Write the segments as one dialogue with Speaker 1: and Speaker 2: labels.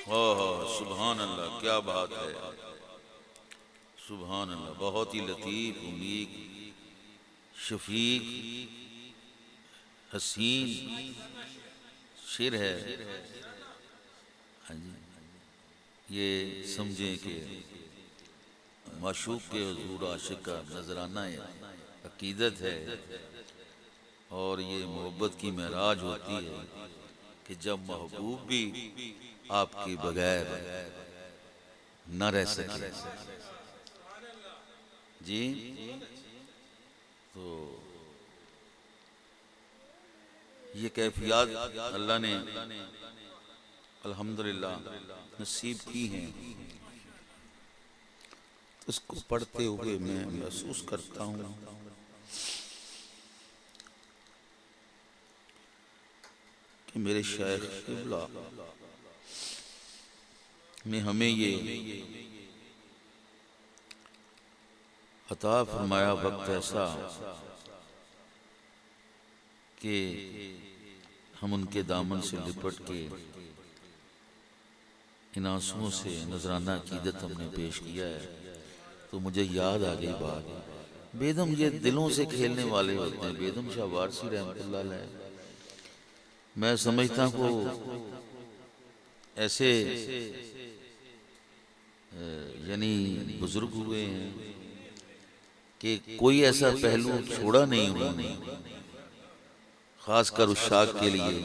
Speaker 1: ہاں ہاں سبحان اللہ، کیا بات ہے، سبحان اللہ، بہت ہی لطیف، عمیق، شفیق، حسین شعر ہے۔ ہاں جی، یہ سمجھیں کہ معشوق کے حضور عاشق کا نذرانہ عقیدت ہے، اور یہ محبت کی معراج ہوتی ہے کہ جب محبوب بھی آپ کے بغیر نہ رہ سکے۔ جی تو یہ کیفیات اللہ نے الحمدللہ نصیب کی ہیں، اس کو پڑھتے ہوئے میں محسوس کرتا ہوں کہ میرے شیخ قبلہ نے ہمیں یہ عطا فرمایا وقت ایسا کہ ہم ان کے دامن سے لپٹ کے ان آنسوؤں سے نذرانہ عقیدت ہم نے پیش کیا ہے، تو مجھے یاد آ گئی بات۔ بیدم یہ دلوں سے کھیلنے والے ہوتے ہیں، بیدم شاہ وارسی رحمۃ اللہ علیہ، میں سمجھتا ہوں کو ایسے یعنی بزرگ ہوئے ہیں کہ کوئی ایسا پہلو چھوڑا نہیں انہوں نے، خاص کر عشاق کے لیے،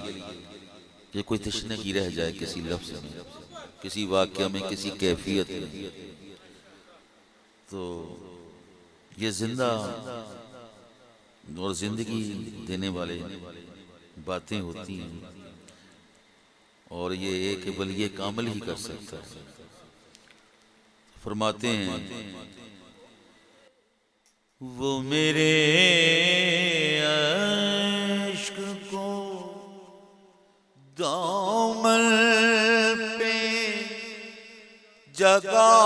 Speaker 1: کہ کوئی تشنگی رہ جائے کسی لفظ میں، کسی واقعہ میں، کسی کیفیت میں، تو یہ زندہ اور زندگی دینے والے باتیں ہوتی ہیں، اور یہ ایک ولی کامل ہی کر سکتا ہے۔ فرماتے ہیں وہ میرے عشق کو دامن پہ جگا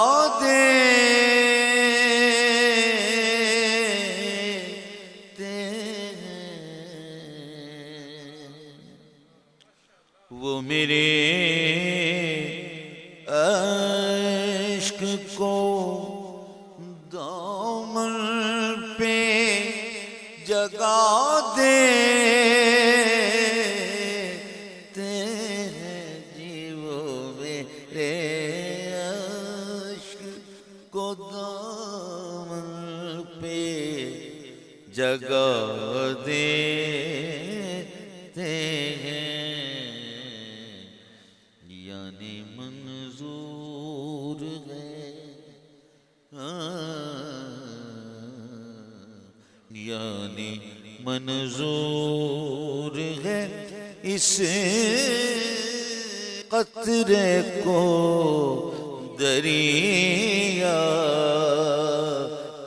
Speaker 1: دیتے ہیں، وہ میرے عشق کو دامن پہ جگا دیتے ہیں جی، وہ میرے عشق کو دامن پہ جگا دیتے ہیں، یعنی منظور ہے، یعنی منظور ہے اس قطرے کو دریا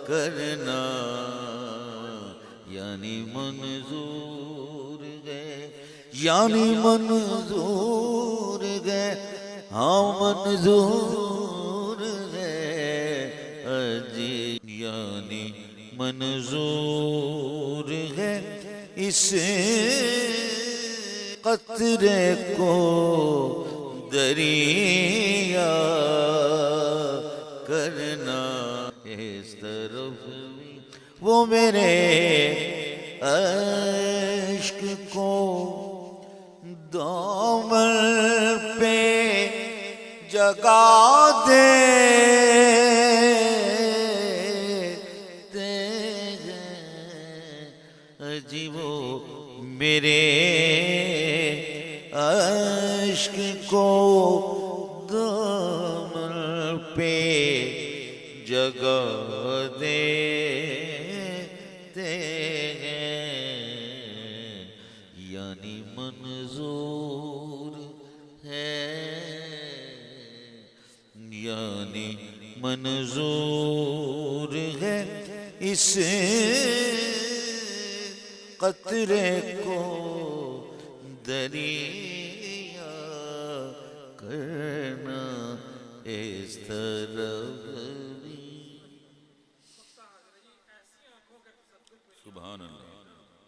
Speaker 1: کرنا، یعنی منظور ہے، یعنی منظور ہے، ہاں منظور ہے جی، یعنی منظور ہے اس قطرے کو دریا کرنا، اس طرف وہ میرے عشق کو دامن پہ جگا دیتے ہیں جی، وہ میرے عشق کو دامن پہ جگا دیتے ہیں، یعنی منظور ہے، یعنی منظور ہے اس قطرے کو دریا کرنا، اس طرف